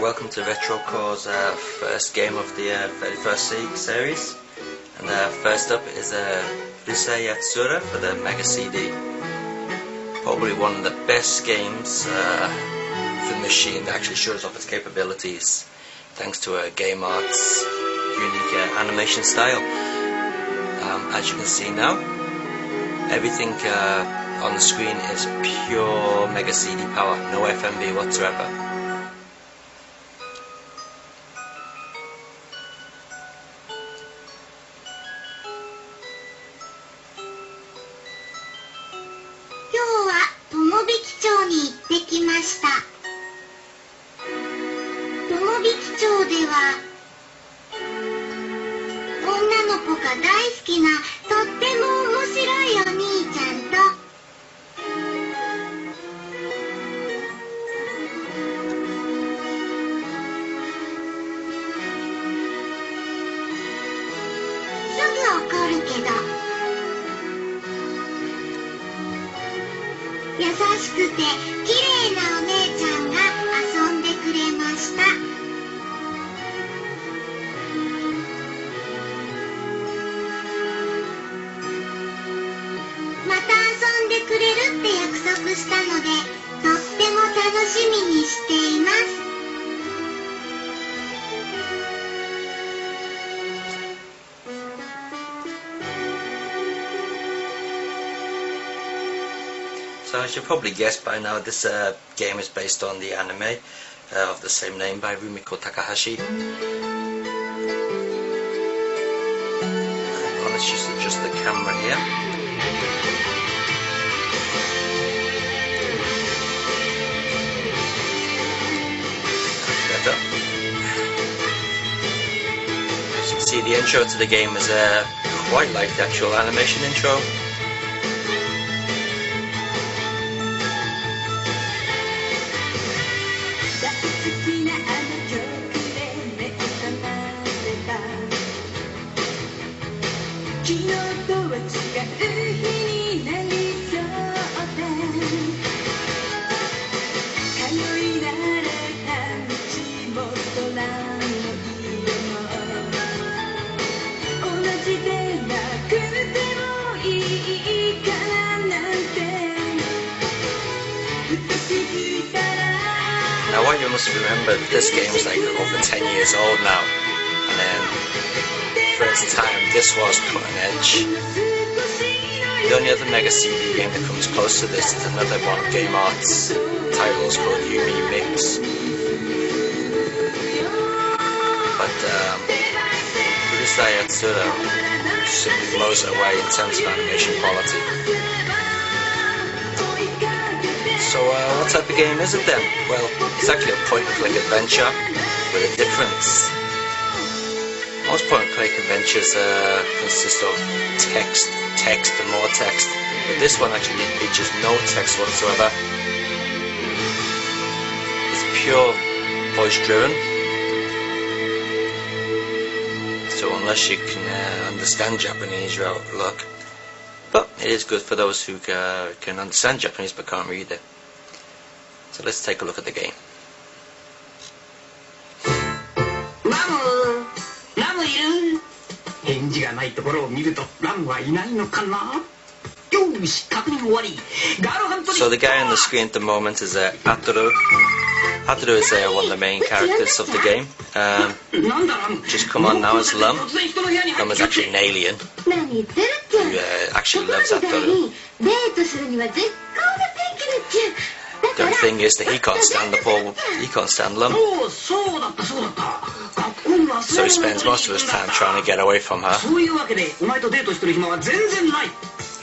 welcome to RetroCore's first game of the 31st series. And first up is Rusei Yatsura for the Mega CD. Probably one of the best games for the machine that actually shows off its capabilities, thanks to Game Art's unique animation style. As you can see now, everything on the screen is pure Mega CD power, no FMV whatsoever. So as you probably guessed by now, this game is based on the anime of the same name by Rumiko Takahashi. Let's just adjust the camera here. That's better. As you can see, the intro to the game is quite like the actual animation intro. Now what you must remember, this game is like over 10 years old now, and then for its time this was cutting edge. The only other Mega CD game that comes close to this is another one of Game Art's titles called Yumi Mix. But Rusei Yatsura simply blows it away in terms of animation quality. So what type of game is it then? Well, it's actually a point-and-click adventure with a difference. Most point-and-click adventures consist of text, and more text, but this one actually features no text whatsoever. It's pure voice-driven, so unless you can understand Japanese, you're out of luck. But it is good for those who can understand Japanese but can't read it. So let's take a look at the game. So the guy on the screen at the moment is Ataru. Ataru is one of the main characters of the game. Just come on now as Lum. Lum is actually an alien who actually loves Ataru. The only thing is that he can't stand Lum. So he spends most of his time trying to get away from her,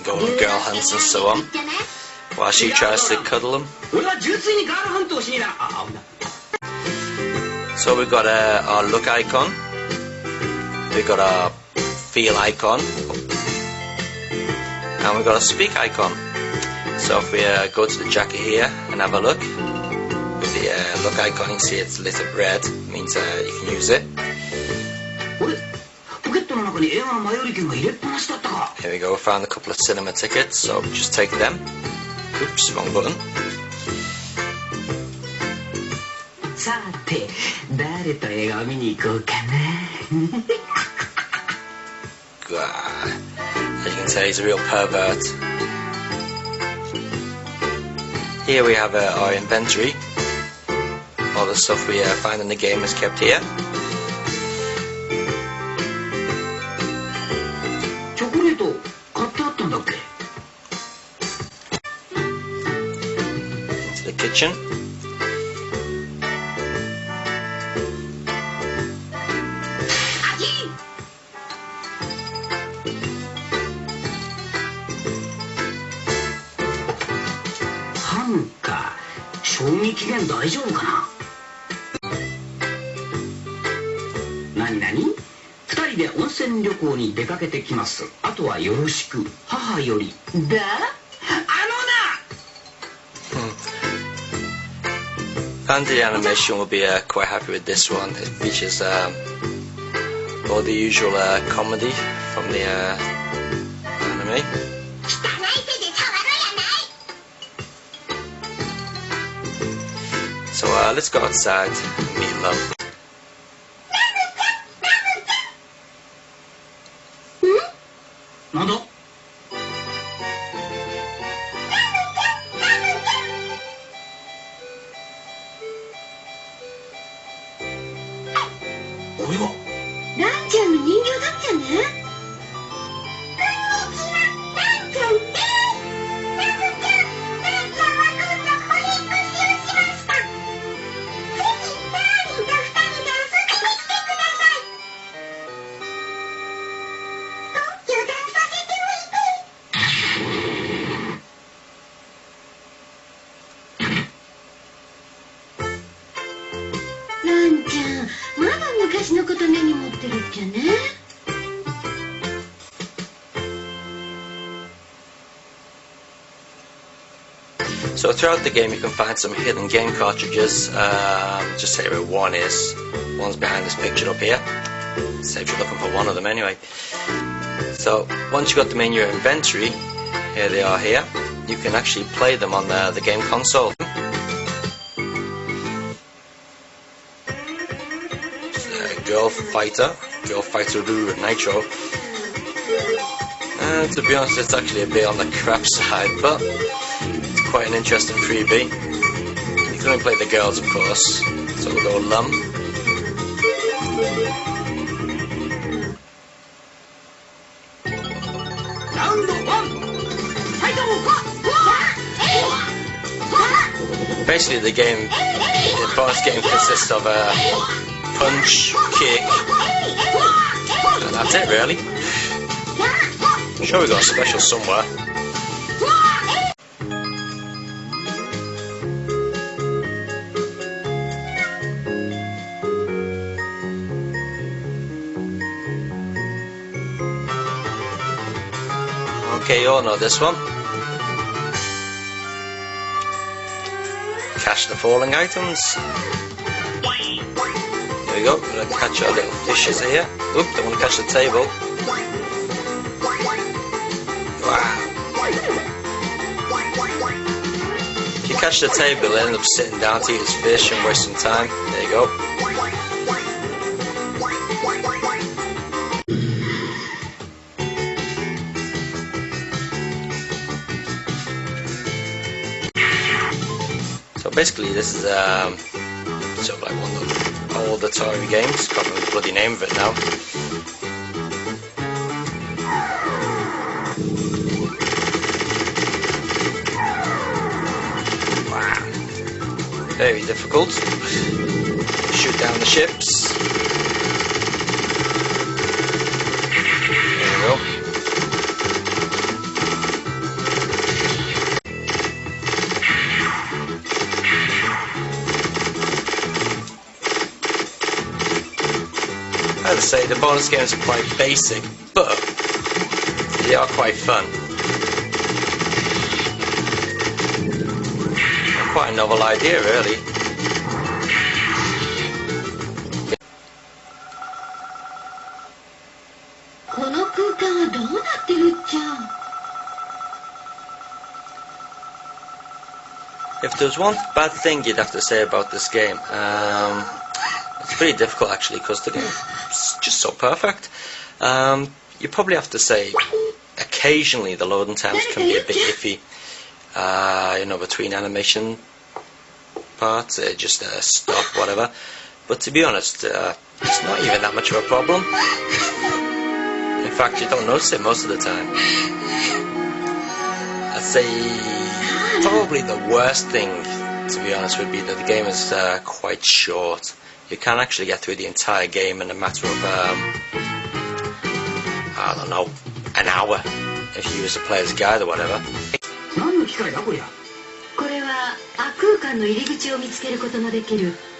go on girl hunts and so on, while she tries to cuddle him. So we've got our look icon, we've got our feel icon, and we've got a speak icon. So if we go to the jacket here and have a look, with the look icon, you can see it's lit up red, means you can use it. Here we go, we found a couple of cinema tickets, so just take them. Oops, wrong button. て誰と映画を見に行こうかな。As you can tell, he's a real pervert. Here we have our inventory. All the stuff we find in the game is kept here. チョコレート買ってあったんだっけ? Into the kitchen. Hanka, 賞味期限大丈夫かな? 何々? 2人で温泉旅行に出かけてきます。あとはよろしく。母より。だ? あのな! Fans of the animation will be quite happy with this one. It features all the usual comedy from the anime. So let's go outside and meet love. Nada? Oiwa? ランちゃんの人形だっちゃね。ランちゃん、まだ昔のこと根に持ってるっちゃね。So throughout the game you can find some hidden game cartridges. Just say where one is. One's behind this picture up here. Saves you looking for one of them anyway. So once you've got them in your inventory, here they are here, you can actually play them on the game console. Girl Fighter Roo Nitro. To be honest, it's actually a bit on the crap side, but it's quite an interesting freebie. You can only play the girls, of course, so we'll go Lum. Basically, the bonus game consists of a punch, kick, and that's it really. I'm sure we got a special somewhere. Okay, you all know this one. Catch the falling items. There we go, we're going to catch our little dishes here. Oop, don't want to catch the table. Wow. If you catch the table, you'll end up sitting down to eat his fish and waste some time. There you go. So basically this is sort of like one of the older Atari games. Can't remember the bloody name of it now. Wow. Very difficult. Shoot down the ships. There we go. I have to say, the bonus games are quite basic, but they are quite fun. Quite a novel idea, really. If there's one bad thing you'd have to say about this game, it's pretty difficult actually, because the game is just so perfect. You probably have to say occasionally the loading times can be a bit iffy, between animation parts, just stop, whatever. But to be honest, it's not even that much of a problem. In fact, you don't notice it most of the time. I'd say probably the worst thing, to be honest, would be that the game is quite short. You can actually get through the entire game in a matter of, I don't know, an hour, if you use a player's guide or whatever.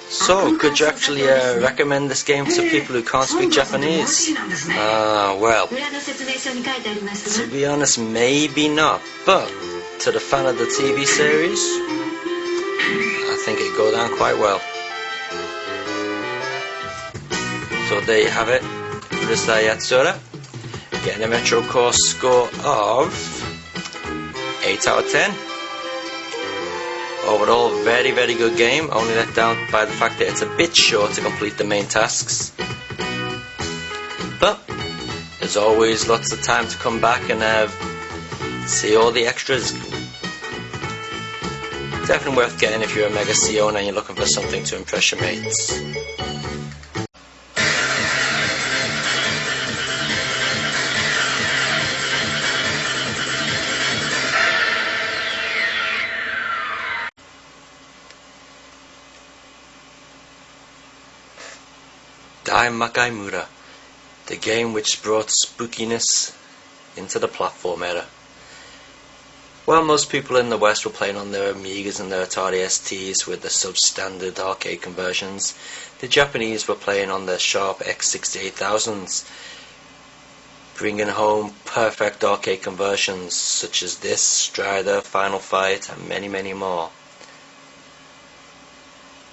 So, could you actually recommend this game to people who can't speak Japanese? Well, to be honest, maybe not, but to the fan of the TV series, I think it'd go down quite well. So there you have it, Urusei Yatsura, getting a Metro Course score of 8 out of 10. Overall, very, very good game, only let down by the fact that it's a bit short to complete the main tasks. But there's always lots of time to come back and see all the extras. Definitely worth getting if you're a Mega C owner and you're looking for something to impress your mates. Dai Makaimura, the game which brought spookiness into the platform era. While most people in the West were playing on their Amigas and their Atari STs with the substandard arcade conversions, the Japanese were playing on their sharp X68000s, bringing home perfect arcade conversions such as this, Strider, Final Fight, and many, many more.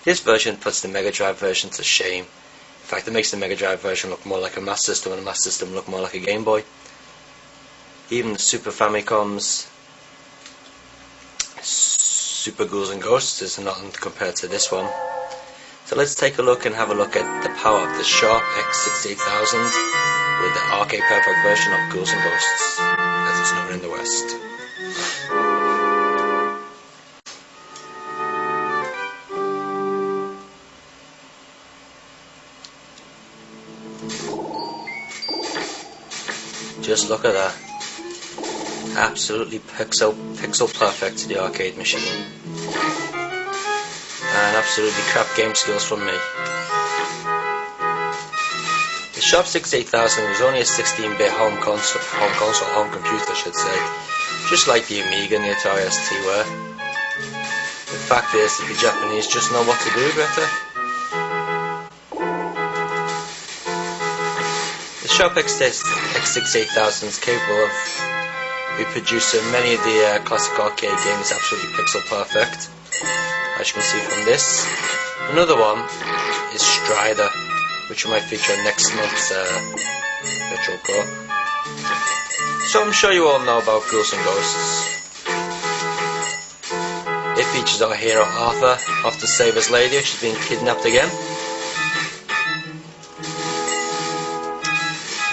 This version puts the Mega Drive version to shame. In fact, it makes the Mega Drive version look more like a Master System and the Master System look more like a Game Boy. Even the Super Famicom's Super Ghouls and Ghosts is nothing compared to this one. So let's take a look and have a look at the power of the Sharp X68000 with the arcade perfect version of Ghouls and Ghosts, as it's known in the West. Just look at that. Absolutely pixel perfect to the arcade machine. And absolutely crap game skills from me. The Sharp 68000 was only a 16-bit home computer, I should say. Just like the Amiga and the Atari ST were. The fact is that the Japanese just know what to do better. The Sharp X68000 is capable of reproducing many of the classic arcade games absolutely pixel perfect, as you can see from this. Another one is Strider, which might feature next month's Retro Core. So I'm sure you all know about Ghouls and Ghosts. It features our hero Arthur off to save his lady, she's been kidnapped again.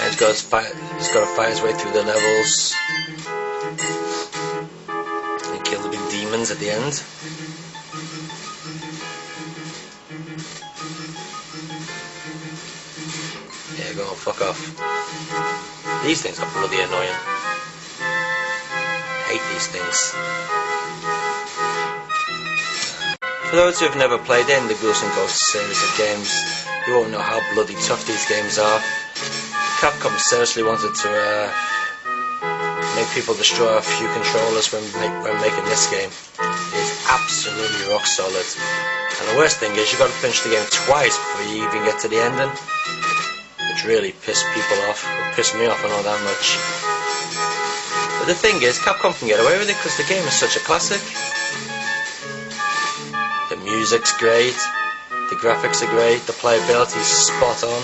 He's got to fight his way through the levels and kill the big demons at the end. Yeah, go on, fuck off. These things are bloody annoying. Hate these things. For those who have never played in the Ghouls and Ghosts series of games, you won't know how bloody tough these games are. Capcom seriously wanted to make people destroy a few controllers when making this game. It's absolutely rock solid. And the worst thing is you've got to finish the game twice before you even get to the ending. Which really pissed people off, or pissed me off, I know that much. But the thing is, Capcom can get away with it because the game is such a classic. The music's great, the graphics are great, the playability is spot on.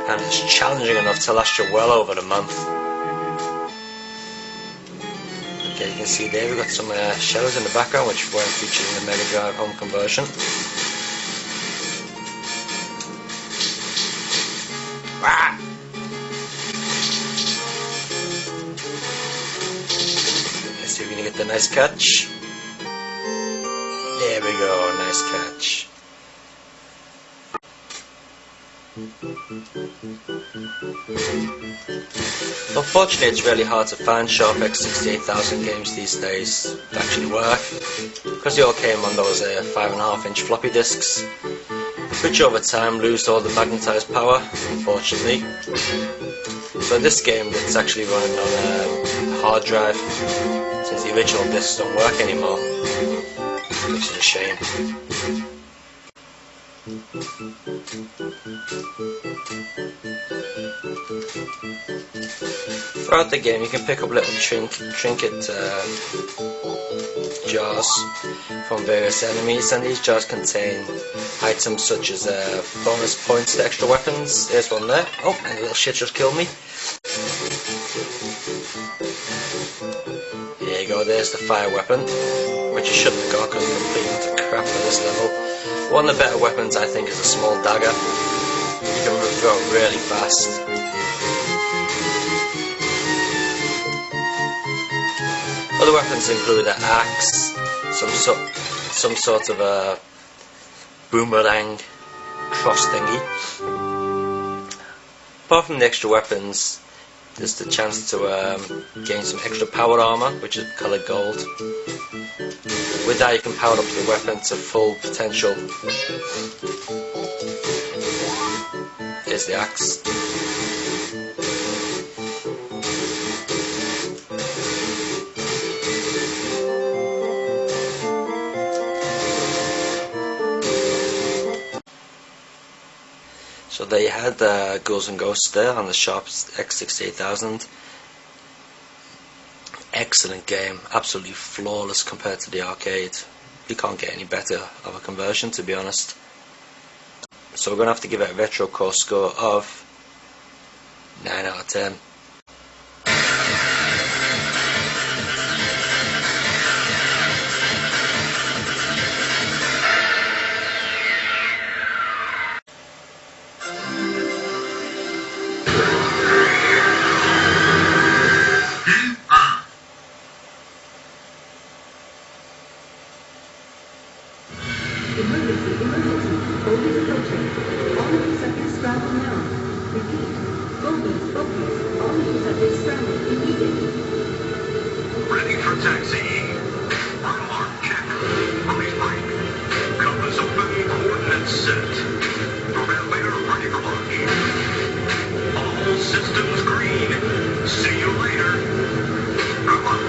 And it's challenging enough to last you well over a month. Okay, you can see there we've got some shells in the background which weren't featured in the Mega Drive home conversion. Ah! Let's see if we can get the nice catch. There we go, nice catch. Unfortunately, it's really hard to find sharp X68000 games these days that actually work, because they all came on those 5.5-inch floppy disks, which over time lose all the magnetized power, unfortunately. So this game that's actually running on a hard drive, since the original discs don't work anymore, which is a shame. Throughout the game you can pick up little trinket jars from various enemies, and these jars contain items such as bonus points to extra weapons. There's one there. Oh, and the little shit just killed me. There you go, there's the fire weapon, which you shouldn't have got because it's completely to crap for this level. One of the better weapons I think is a small dagger. You can throw it really fast. Other weapons include an axe, some sort of a boomerang cross thingy. Apart from the extra weapons, there's the chance to gain some extra power armor, which is coloured gold. With that you can power up your weapon to full potential. Here's the axe. So there you had Ghouls and Ghosts there on the Sharp X68000. Excellent game, absolutely flawless compared to the arcade. You can't get any better of a conversion, to be honest. So we're going to have to give it a retro core score of 9 out of 10. Ready for taxi. Alarm check. Release bike. Compass open. Coordinates set. Preventator ready for launch. All systems green. See you later. Good luck.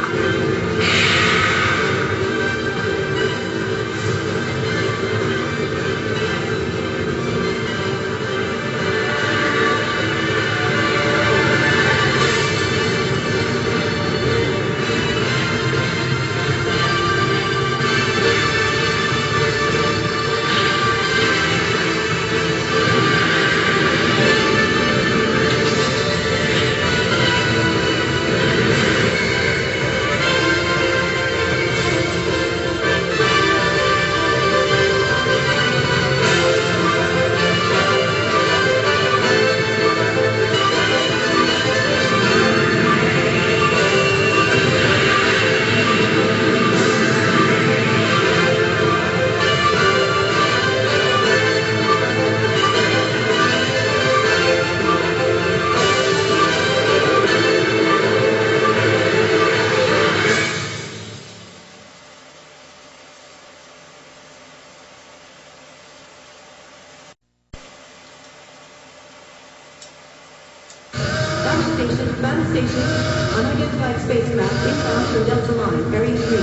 Battle station, unidentified spacecraft inbound from Delta Line, bearing 3.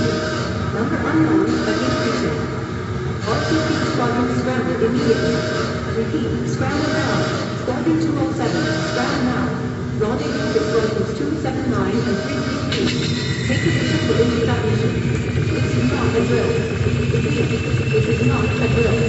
Number unknown, but increasing. All 2 squadrons scramble immediately. Repeat, scramble now. Squadron 207, scramble now. Rendezvous with squadrons 279 and 333. Take position for intercept mission. This is not a drill. Repeat, this is not a drill.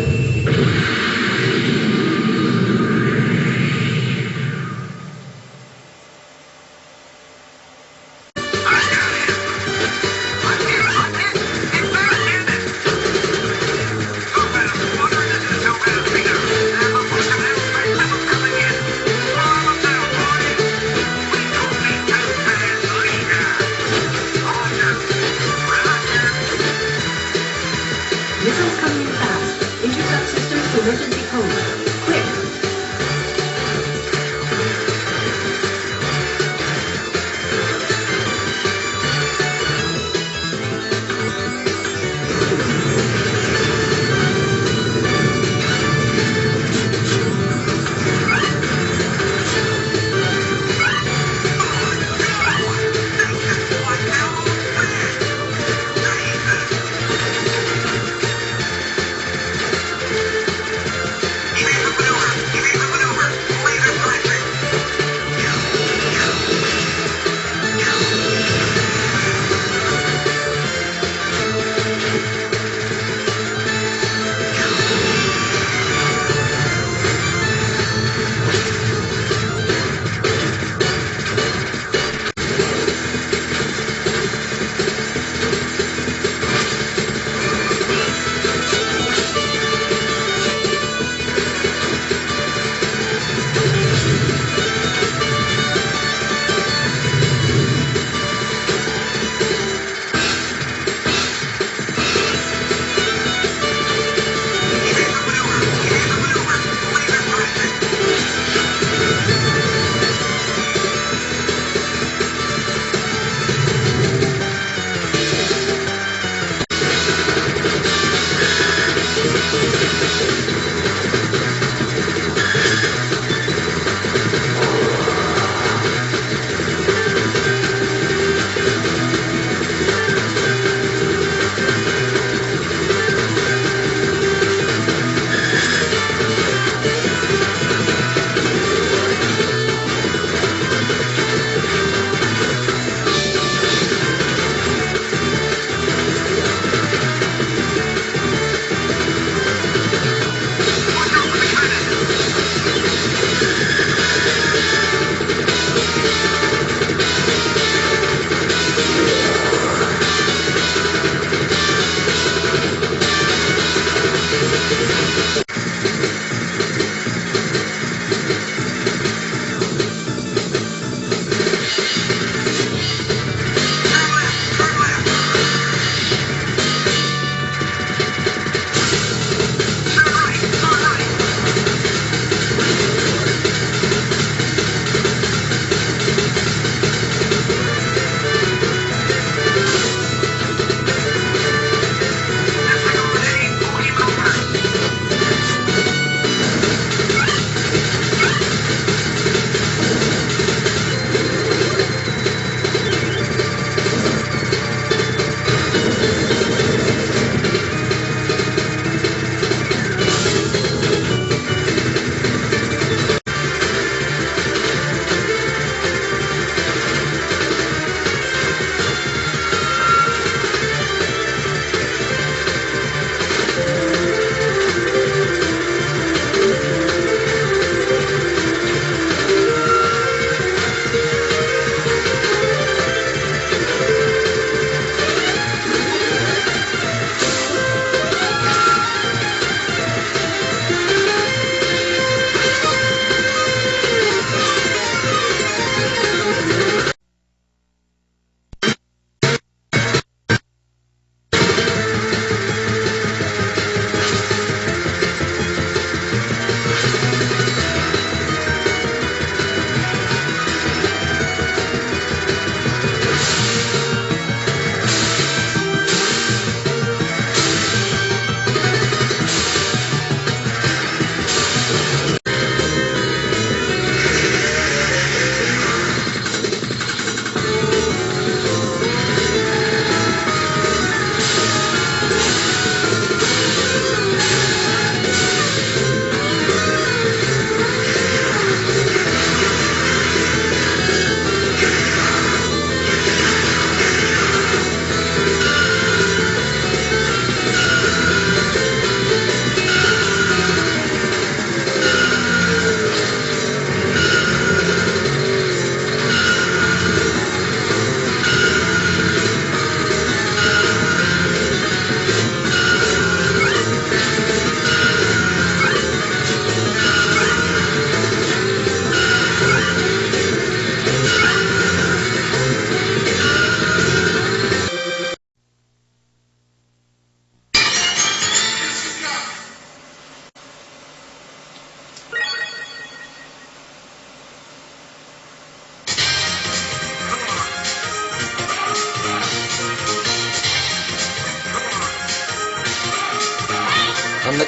to emergency coma. Quick! He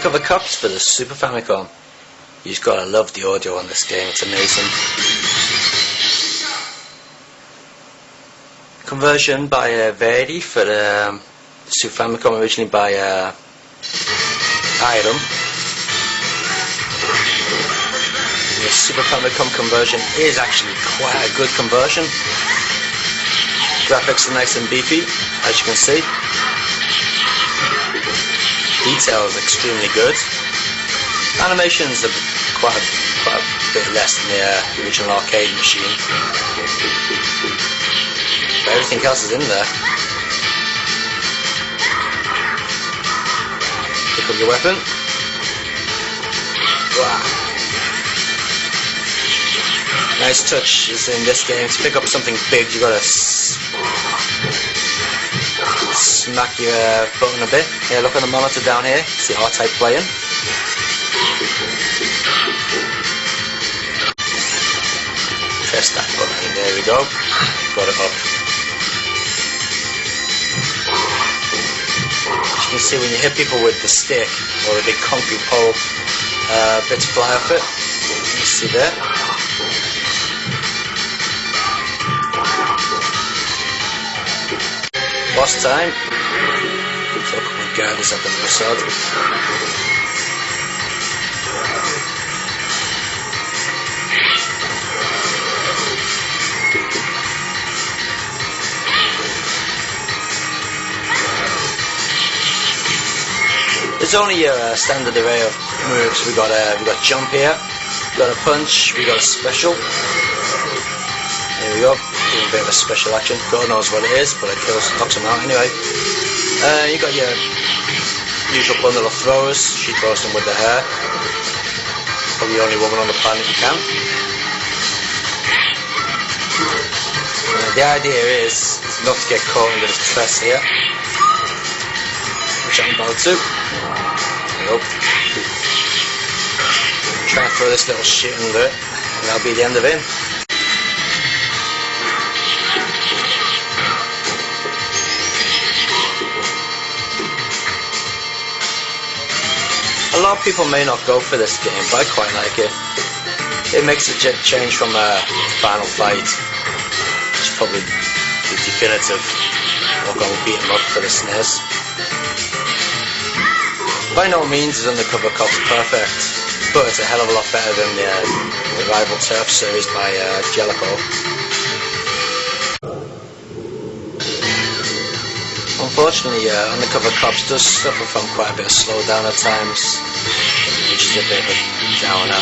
undercover cops for the Super Famicom. You just gotta love the audio on this game, it's amazing. Conversion by Verdi for the Super Famicom, originally by Item. The Super Famicom conversion is actually quite a good conversion. Graphics are nice and beefy, as you can see. Detail is extremely good. Animations are quite a bit less than the original arcade machine. But everything else is in there. Pick up your weapon. Wow. Nice touch is in this game. To pick up something big, you gotta smack your button a bit. Here, look on the monitor down here. See R-Type playing. Press that button. There we go. Got it up. As you can see, when you hit people with the stick or a big concrete pole, bits fly off it. You see there. Boss time. So a couple of guards at the other side. There's only a standard array of moves. We got jump here. We got a punch. We got a special. There we go. Doing a bit of a special action. God knows what it is, but it knocks them out anyway. You got your usual bundle of throws. She throws them with the hair. Probably the only woman on the planet who can. The idea is not to get caught under this press here, which I'm about to. There we go. Try and throw this little shit under it, and that'll be the end of it. A lot of people may not go for this game, but I quite like it. It makes a change from Final Fight, which is probably the definitive we're going to beat 'em up for the SNES. By no means is Undercover Cops perfect, but it's a hell of a lot better than the rival Turf series by Jellico. Unfortunately, Undercover Cops does suffer from quite a bit of slowdown at times, which is a bit of a downer.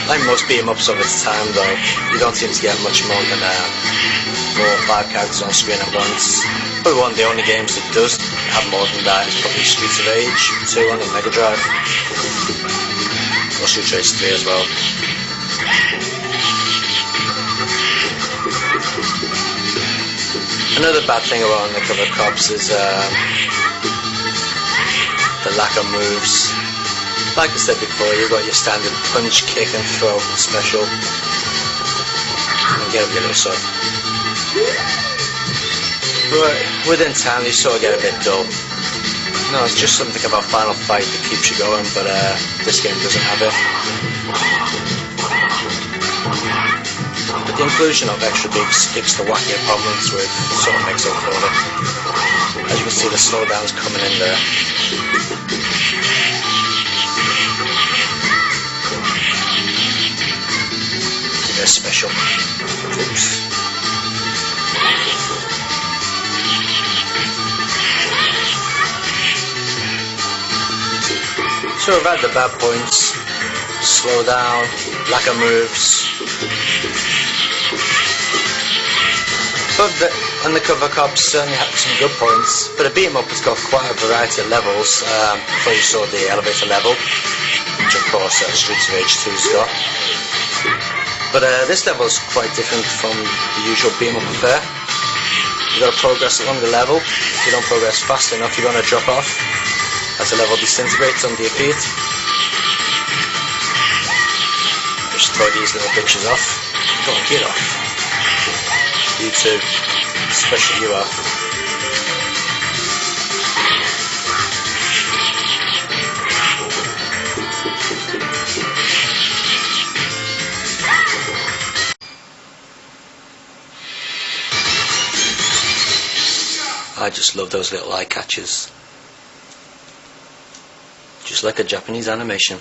Like most beat-em-ups of its time, though, you don't seem to get much more than 4 or 5 characters on screen at once. Probably one of the only games that does have more than that is probably Streets of Rage 2 on the Mega Drive, or Streets of Rage 3 as well. Another bad thing about Undercover Cops is the lack of moves. Like I said before, you've got your standard punch, kick and throw special. And get a little sword. But within time you sort of get a bit dull. No, it's just something about Final Fight that keeps you going, but this game doesn't have it. But the inclusion of extra big sticks to whack your opponents with sort of makes up for it. As you can see, the slowdown's coming in there. Give it a special. Oops. So we've had the bad points, slow down, lack of moves. But the Undercover Cops certainly had some good points. But a beat 'em up has got quite a variety of levels. Before you saw the elevator level, which of course Streets of Rage 2's got. But this level is quite different from the usual beat 'em up affair. You've got to progress along the level. If you don't progress fast enough, you're going to drop off as the level disintegrates under your feet. Just throw these little bitches off. Go on, get off. You too, especially you off. I just love those little eye catchers. Just like a Japanese animation.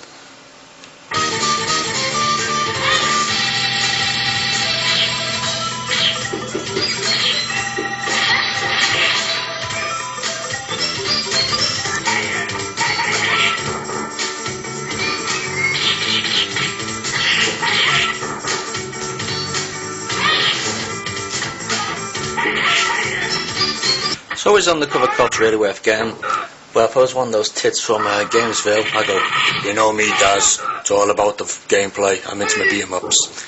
It's always on the cover culture really worth getting. But if I was one of those tits from Gamesville, I go, you know me, Daz, it's all about the gameplay, I'm into my beat-em-ups.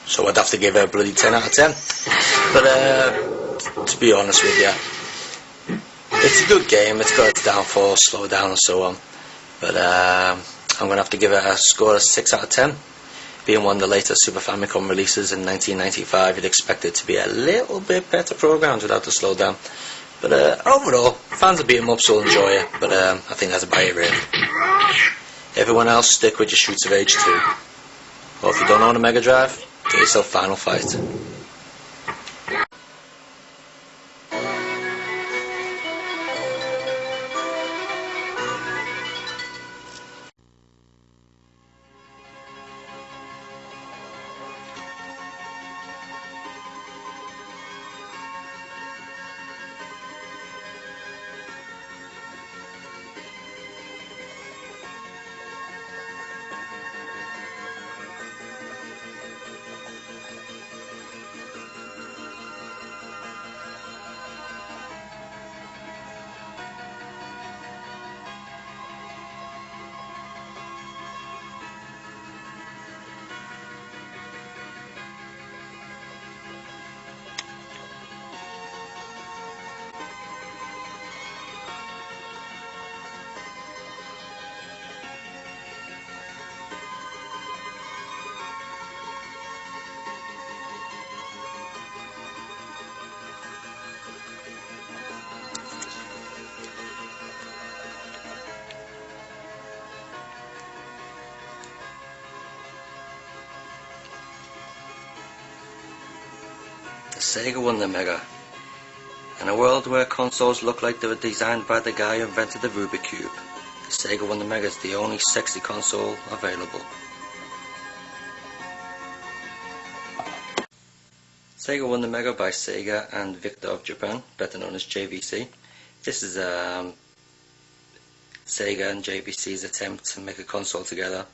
So I'd have to give it a bloody 10 out of 10. But to be honest with you, it's a good game, it's got its downfalls, slow down and so on. But I'm going to have to give it a score of 6 out of 10. Being one of the later Super Famicom releases in 1995, you'd expect it to be a little bit better programmed without the slowdown. But overall, fans of beat-em-ups will enjoy it, but I think that's about it really. Everyone else, stick with your Streets of Rage 2. Or if you don't own a Mega Drive, get yourself Final Fight. Sega Wondermega. In a world where consoles look like they were designed by the guy who invented the Rubik's Cube, the Sega Wondermega is the only sexy console available. Sega Wondermega by Sega and Victor of Japan, better known as JVC. This is Sega and JVC's attempt to make a console together.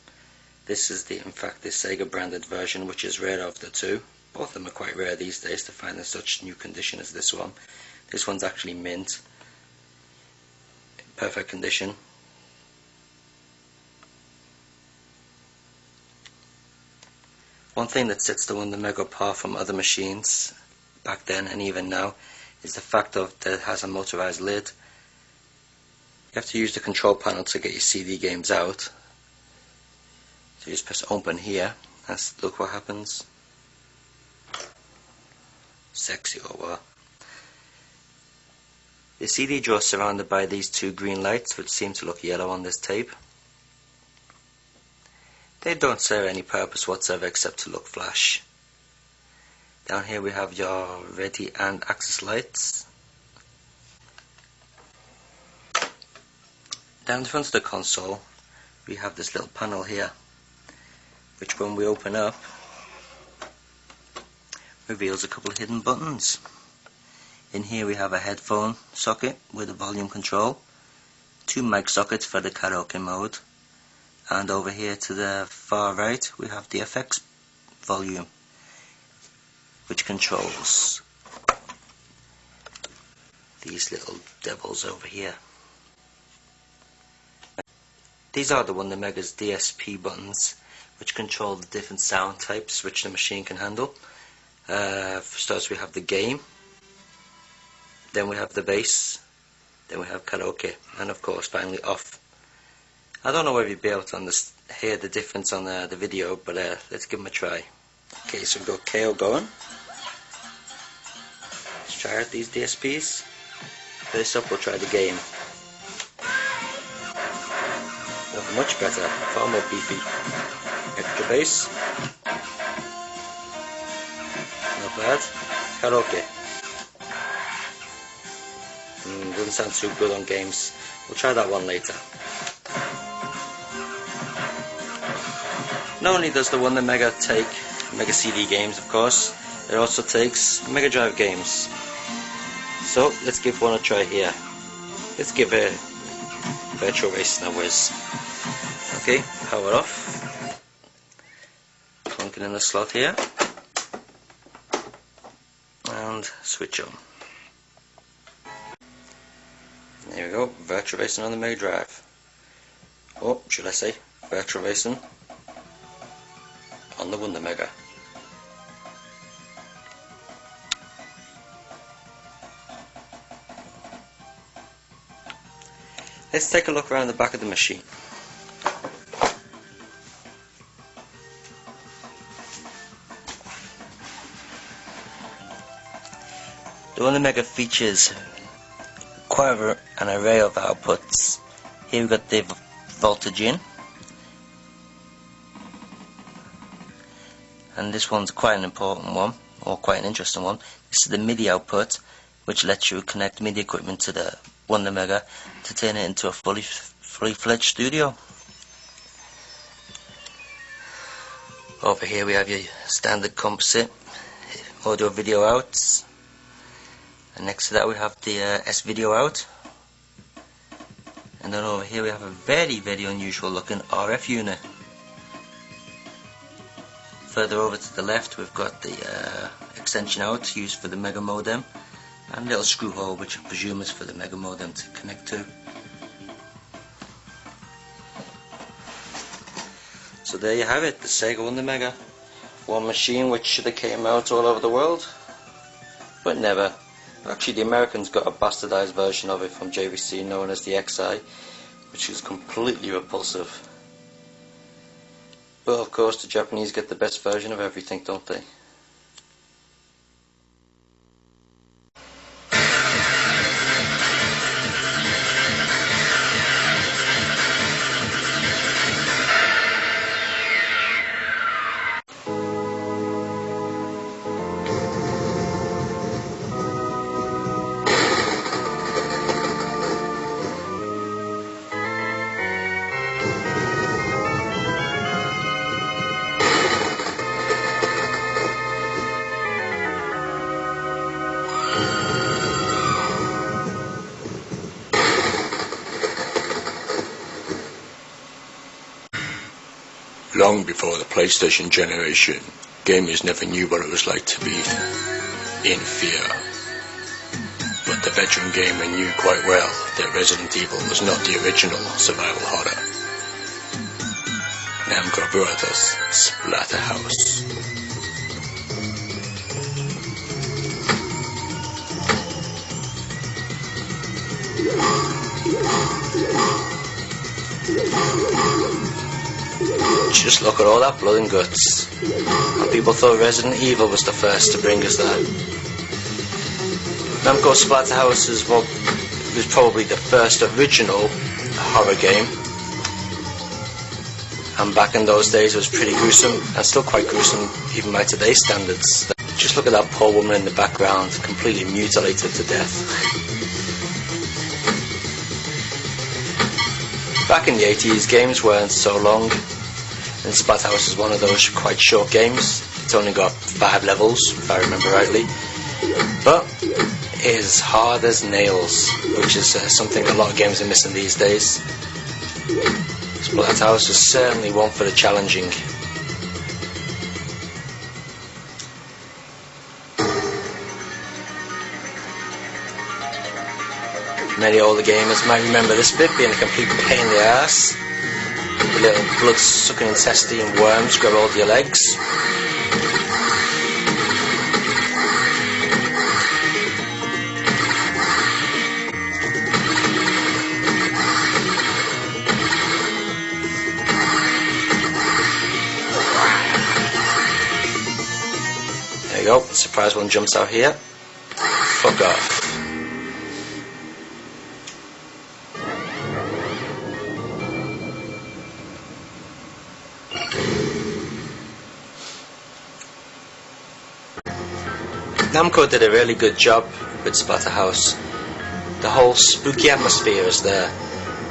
This is in fact the Sega branded version, which is rare of the two. Both of them are quite rare these days to find in such new condition as this one. This one's actually mint, perfect condition. One thing that sets the Wondermega apart from other machines back then and even now is the fact that it has a motorized lid. You have to use the control panel to get your CD games out. So you just press open here and look what happens. Sexy or what? The CD drawer is surrounded by these two green lights which seem to look yellow on this tape. They don't serve any purpose whatsoever except to look flash. Down here we have your ready and access lights. Down the front of the console we have this little panel here, which when we open up reveals a couple of hidden buttons. In here we have a headphone socket with a volume control, two mic sockets for the karaoke mode, and over here to the far right we have the FX volume, which controls these little devils over here. These are the Wondermega's DSP buttons, which control the different sound types which the machine can handle. For starters we have the game, then we have the bass, then we have karaoke, and of course finally off. I don't know whether you'll be able to hear the difference on the video, but let's give them a try. Okay, so we've got KO going. Let's try out these DSPs. First up we'll try the game. Oh, much better, far more beefy. Extra bass. Not bad. Karaoke. Doesn't sound too good on games. We'll try that one later. Not only does the Wondermega take Mega CD games, of course, it also takes Mega Drive games. So let's give one a try here. Let's give a Virtual Racing a whiz. Okay, power off. Plunk it in the slot here. And switch on. There we go, Virtual Racing on the Mega Drive. Or should I say, Virtual Racing on the Wondermega. Let's take a look around the back of the machine. The Wondermega features quite an array of outputs. Here we've got the voltage in, and this one's quite an important one, or quite an interesting one. This is the MIDI output, which lets you connect MIDI equipment to the Wondermega to turn it into a fully fledged studio. Over here we have your standard composite audio video outs, and next to that we have the S-video out, and then over here we have a very unusual looking RF unit. Further over to the left we've got the extension out used for the Mega modem, and a little screw hole which I presume is for the Mega modem to connect to. So there you have it, the Sega Wondermega. One machine which should have came out all over the world, but never. Actually the Americans got a bastardized version of it from JVC known as the XI, which is completely repulsive. But of course the Japanese get the best version of everything, don't they? Long before the PlayStation generation, gamers never knew what it was like to be in fear. But the veteran gamer knew quite well that Resident Evil was not the original survival horror. Namco Brothers Splatterhouse. Just look at all that blood and guts. And people thought Resident Evil was the first to bring us that. Namco Splatterhouse was probably the first original horror game. And back in those days it was pretty gruesome, and still quite gruesome even by today's standards. Just look at that poor woman in the background, completely mutilated to death. Back in the 80s, games weren't so long, and Splatterhouse is one of those quite short games. It's only got 5 levels, if I remember rightly, but it is hard as nails, which is something a lot of games are missing these days. Splatterhouse is certainly one for the challenging. Many older gamers might remember this bit being a complete pain in the ass. The little blood-sucking intestine worms grab hold of your legs. There you go, surprise one jumps out here. Fuck off. Namco did a really good job with Splatterhouse. The whole spooky atmosphere is there.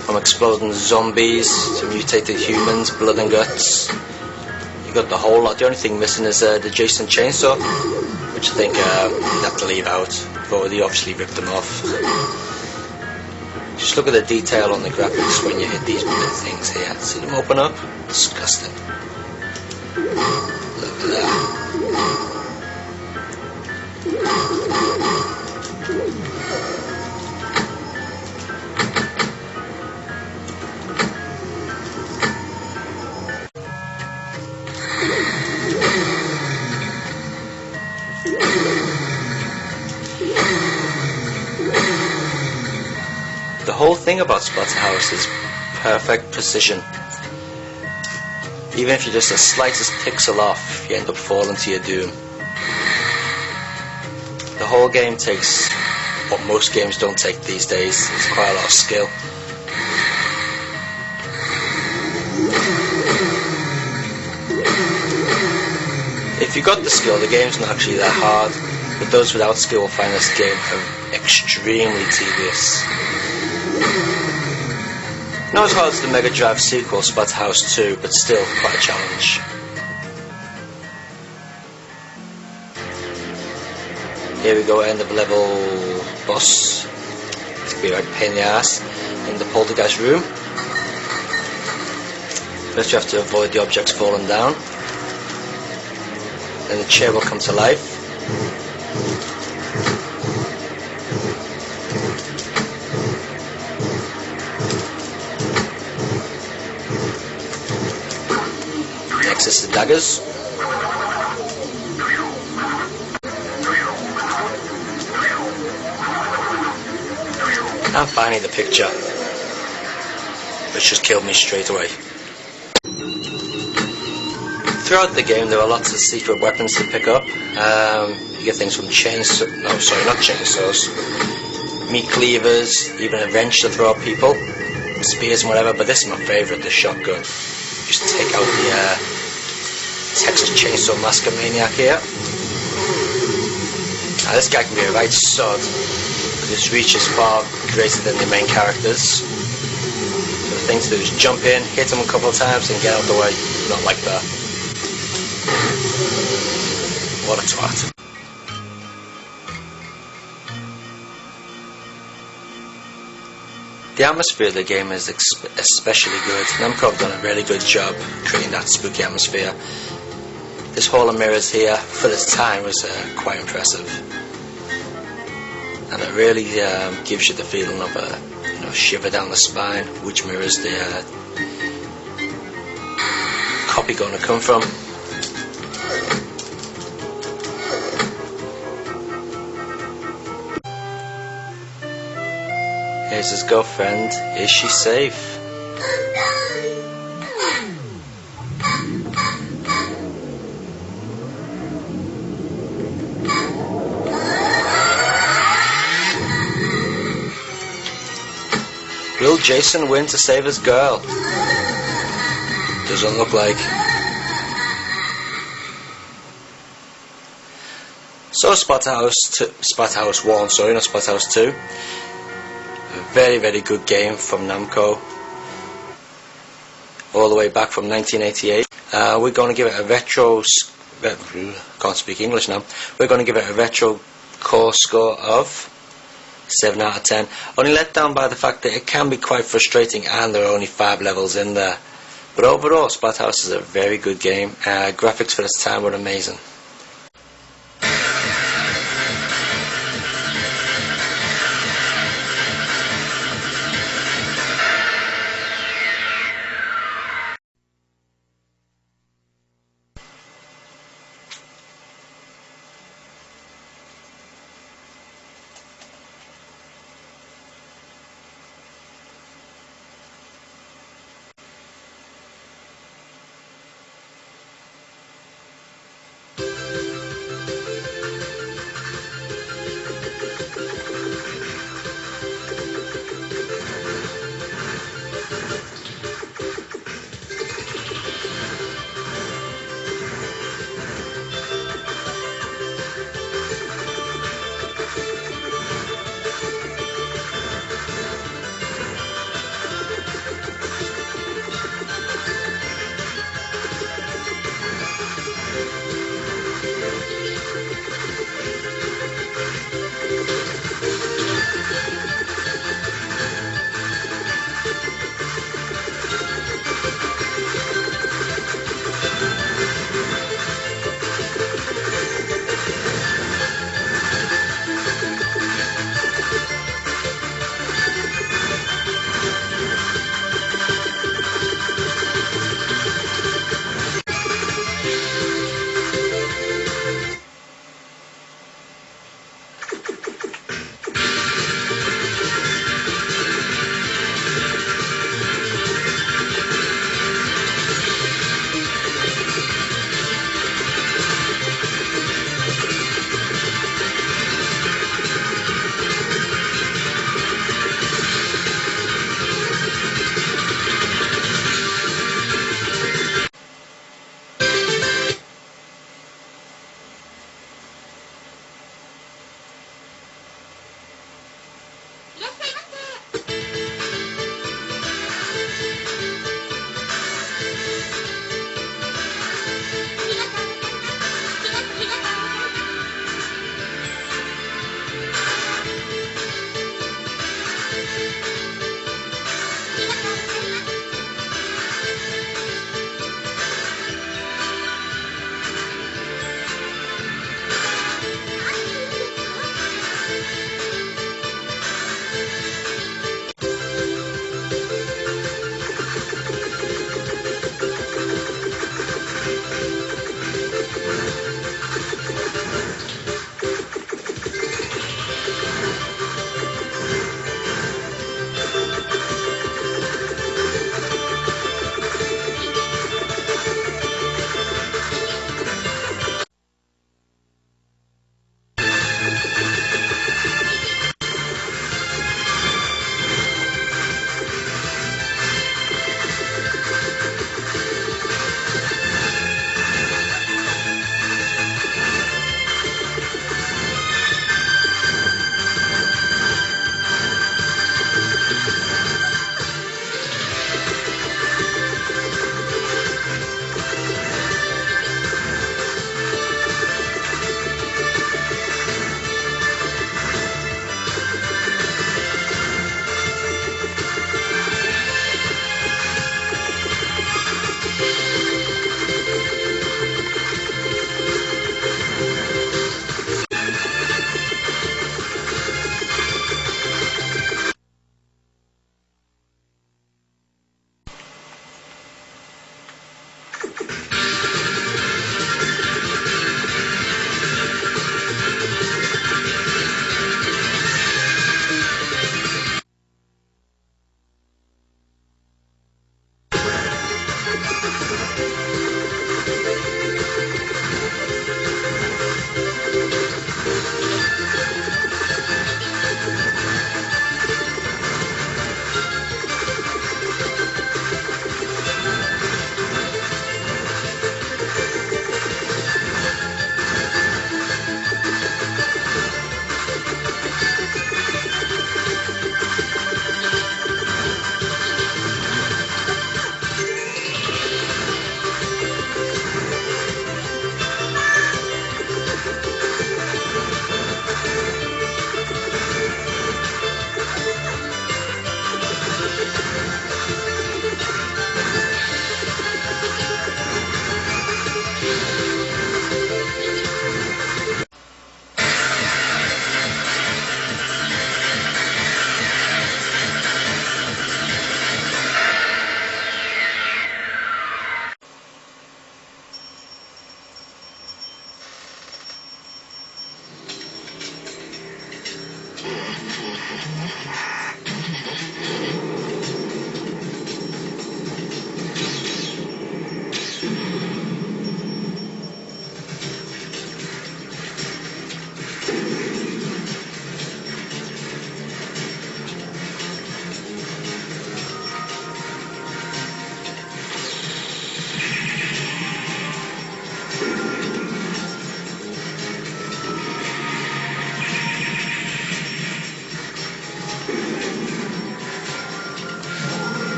From exploding zombies to mutated humans, blood and guts. You got the whole lot. The only thing missing is the Jason chainsaw, which I think you'd have to leave out, but they obviously ripped them off. Just look at the detail on the graphics when you hit these things here. See them open up? Disgusting. Look at that. The whole thing about Splatterhouse is perfect precision. Even if you're just the slightest pixel off, you end up falling to your doom. The whole game takes what most games don't take these days. It's quite a lot of skill. If you got the skill, the game's not actually that hard, but those without skill will find this game extremely tedious. Not as hard as the Mega Drive sequel, Splatterhouse 2, but still quite a challenge. Here we go, end of level boss. It's gonna be like a pain in the ass in the poltergeist room. First you have to avoid the objects falling down. Then the chair will come to life. Next is the daggers. And finally the picture, which just killed me straight away. Throughout the game there are lots of secret weapons to pick up. You get things from chainsaws, meat cleavers, even a wrench to throw at people, spears and whatever, but this is my favourite, the shotgun. Just take out the Texas Chainsaw Massacre Maniac here. Now this guy can be a right sod. His reach is far greater than the main characters. So the thing to do is jump in, hit him a couple of times and get out of the way. Not like that. What a twat. The atmosphere of the game is especially good. Namco have done a really good job creating that spooky atmosphere. This hall of mirrors here, for its time, was quite impressive. And it really gives you the feeling of a shiver down the spine, which mirrors the copy going to come from. Here's his girlfriend. Is she safe? Will Jason win to save his girl? Doesn't look like. So Splatterhouse 1, sorry, not Splatterhouse 2. A very, very good game from Namco. All the way back from 1988. We're going to give it a can't speak English now. We're going to give it a retro core score of 7 out of 10. Only let down by the fact that it can be quite frustrating and there are only 5 levels in there. But overall, Splatterhouse is a very good game. Graphics for its time were amazing.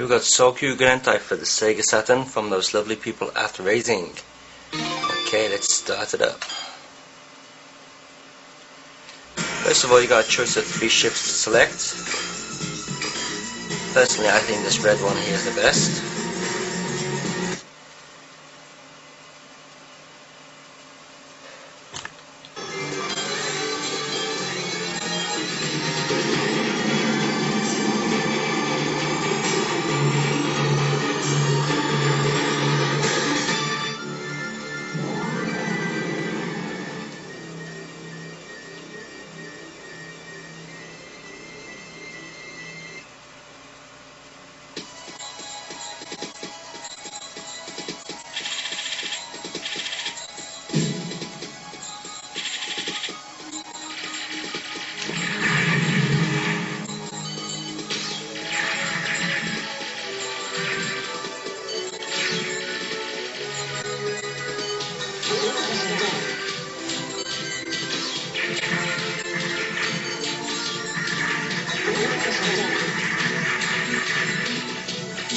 Here we got Sokyu Gentai for the Sega Saturn from those lovely people at Raising. Okay, let's start it up. First of all, you got a choice of 3 ships to select. Personally, I think this red one here is the best.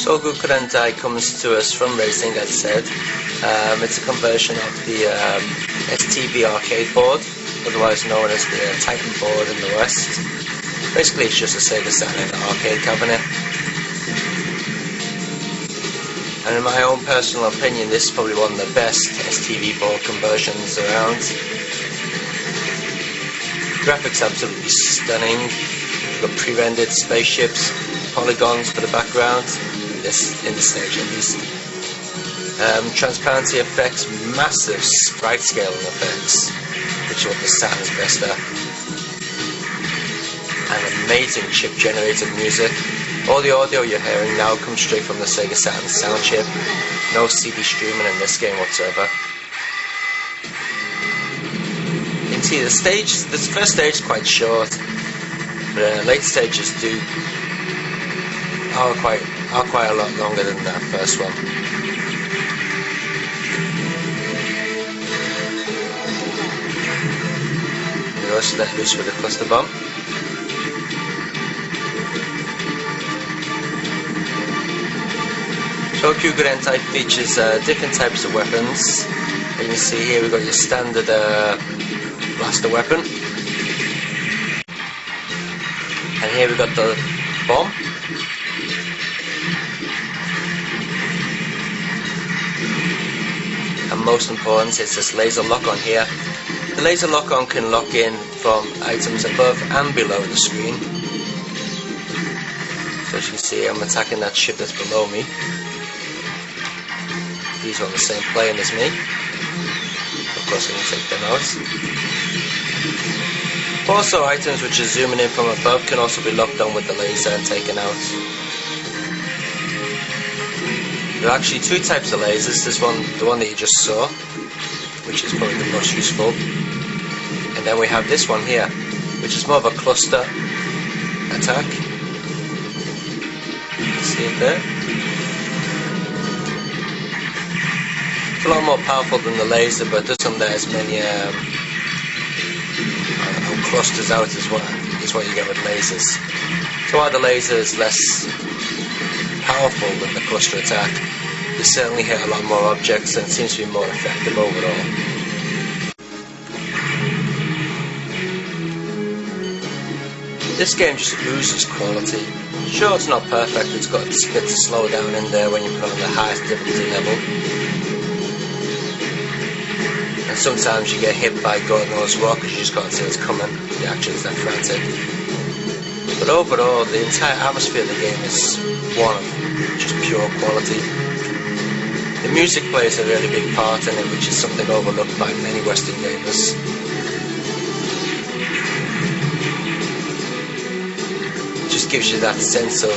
Sokyu Gentai comes to us from Racing, as said. It's a conversion of the STV arcade board, otherwise known as the Titan board in the West. Basically, it's just a Sega Saturn arcade cabinet. And in my own personal opinion, this is probably one of the best STV board conversions around. Graphics absolutely stunning. You've got pre-rendered spaceships, polygons for the background, in this stage at least. Transparency effects, massive sprite scaling effects, which is what the Saturn's best at. And amazing chip generated music. All the audio you're hearing now comes straight from the Sega Saturn sound chip. No CD streaming in this game whatsoever. You can see this first stage is quite short, but later stages are quite a lot longer than that first one. We also let loose with a cluster bomb. Sokyu Gentai features different types of weapons. You can see here we've got your standard blaster weapon, and here we've got the bomb. A most important is this laser lock-on here. The laser lock-on can lock in from items above and below the screen. So as you can see, I'm attacking that ship that's below me. These are on the same plane as me. Of course I can take them out. Also, items which are zooming in from above can also be locked on with the laser and taken out. There are actually two types of lasers. This one, the one that you just saw, which is probably the most useful. And then we have this one here, which is more of a cluster attack. See it there? It's a lot more powerful than the laser, but it doesn't let as many clusters out is what you get with lasers. So while the laser is less powerful than the cluster attack, you certainly hit a lot more objects and it seems to be more effective overall. This game just oozes quality. Sure, it's not perfect, it's got bits to slow down in there when you put on the highest difficulty level. And sometimes you get hit by God knows what because you just can't see what's coming. The action is that frantic. But overall, the entire atmosphere of the game is one of just pure quality. The music plays a really big part in it, which is something overlooked by many Western gamers. It just gives you that sense of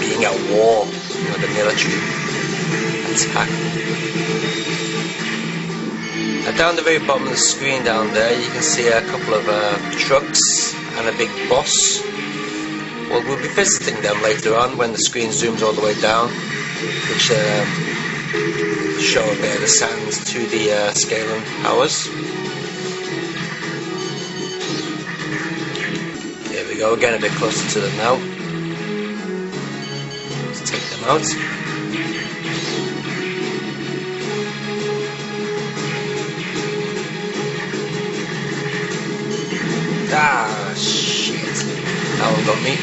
being at war with the military attack. Now down the very bottom of the screen down there, you can see a couple of trucks and a big boss. Well, we'll be visiting them later on when the screen zooms all the way down, which show a bit of the sands to the scaling powers. There we go, getting a bit closer to them now. Let's take them out. Ah, shit. That one got me.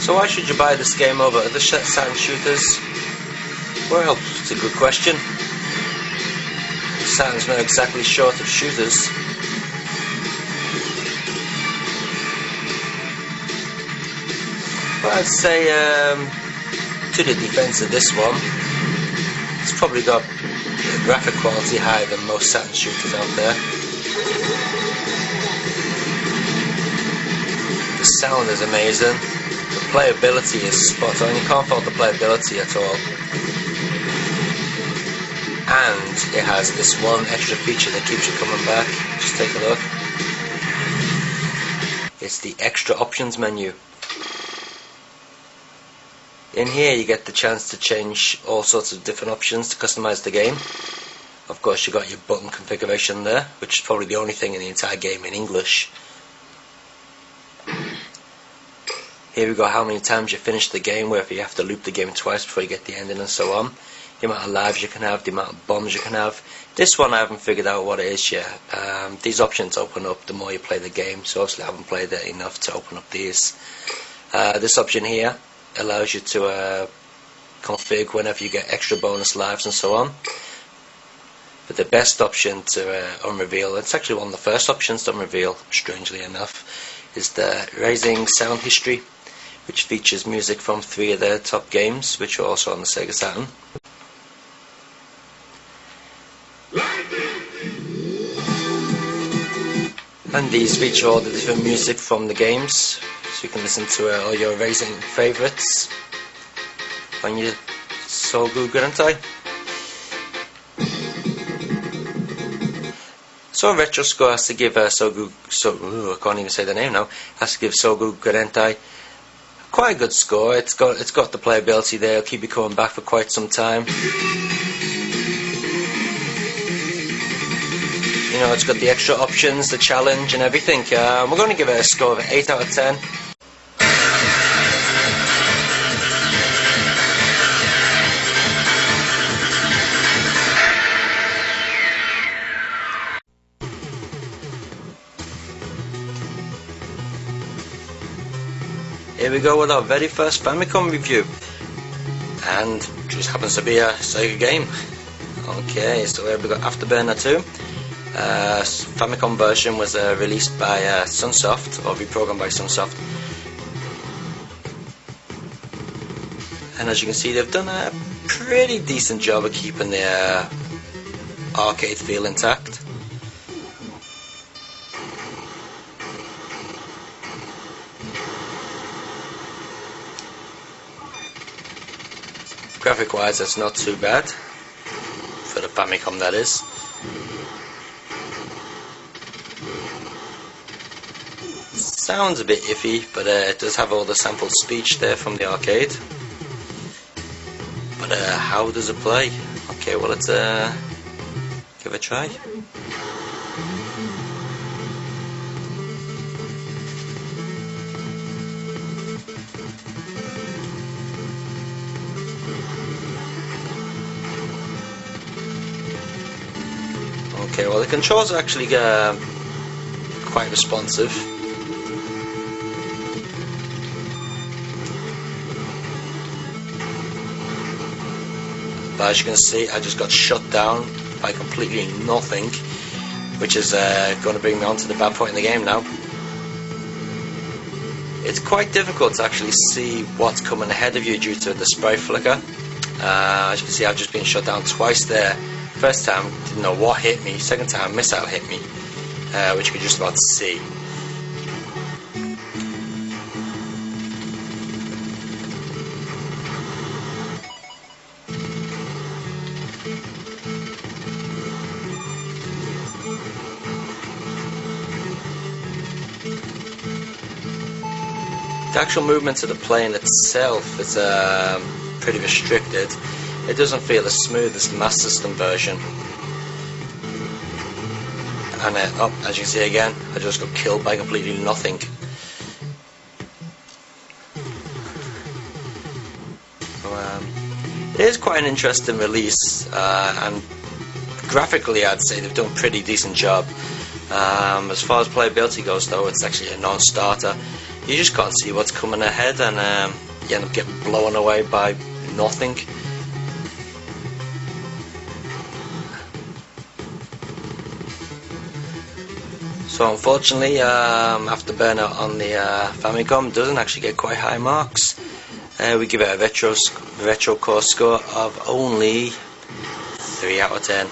So why should you buy this game over other Saturn shooters? Well, it's a good question. Saturn's not exactly short of shooters. But I'd say, to the defense of this one, it's probably got the graphic quality higher than most Saturn shooters out there. The sound is amazing. The playability is spot on. You can't fault the playability at all. And it has this one extra feature that keeps you coming back. Just take a look. It's the extra options menu. In here you get the chance to change all sorts of different options to customize the game. Of course you got your button configuration there, which is probably the only thing in the entire game in English. Here we go, how many times you finish the game, where if you have to loop the game twice before you get the ending and so on. The amount of lives you can have, the amount of bombs you can have. This one I haven't figured out what it is yet. These options open up the more you play the game, so obviously I haven't played it enough to open up these. This option here allows you to config whenever you get extra bonus lives and so on. But the best option to unreveal, it's actually one of the first options to unreveal, strangely enough, is the Raising Sound History, which features music from 3 of their top games, which are also on the Sega Saturn. And these feature all the different music from the games, so you can listen to all your racing favourites on your Soul-Goo Gurentai. So Retroscore has to give I can't even say the name now, has to give Soul-Goo Gurentai quite a good score. It's got the playability there, it'll keep you coming back for quite some time. You know, it's got the extra options, the challenge and everything. We're going to give it a score of 8 out of 10. here we go with our very first Famicom review, and just happens to be a Sega game. Okay, so here we got Afterburner 2. Famicom version was released by Sunsoft, or reprogrammed by Sunsoft, and as you can see, they've done a pretty decent job of keeping the arcade feel intact. Graphic wise, it's not too bad for the Famicom, that is. Sounds a bit iffy, but it does have all the sampled speech there from the arcade. But how does it play? Okay, well, let's give it a try. Okay, well, the controls are actually quite responsive. But as you can see, I just got shut down by completely nothing, which is going to bring me on to the bad point in the game now. It's quite difficult to actually see what's coming ahead of you due to the sprite flicker. As you can see, I've just been shut down twice there. First time, didn't know what hit me. Second time, missile hit me, which you could just about see. The actual movement of the plane itself is pretty restricted. It doesn't feel as smooth as the Master System version. And as you can see again, I just got killed by completely nothing. So, it is quite an interesting release, and graphically I'd say they've done a pretty decent job. As far as playability goes though, it's actually a non-starter. You just can't see what's coming ahead, and you end up getting blown away by nothing. So unfortunately, Afterburner on the Famicom doesn't actually get quite high marks. We give it a retro core score of only 3 out of 10.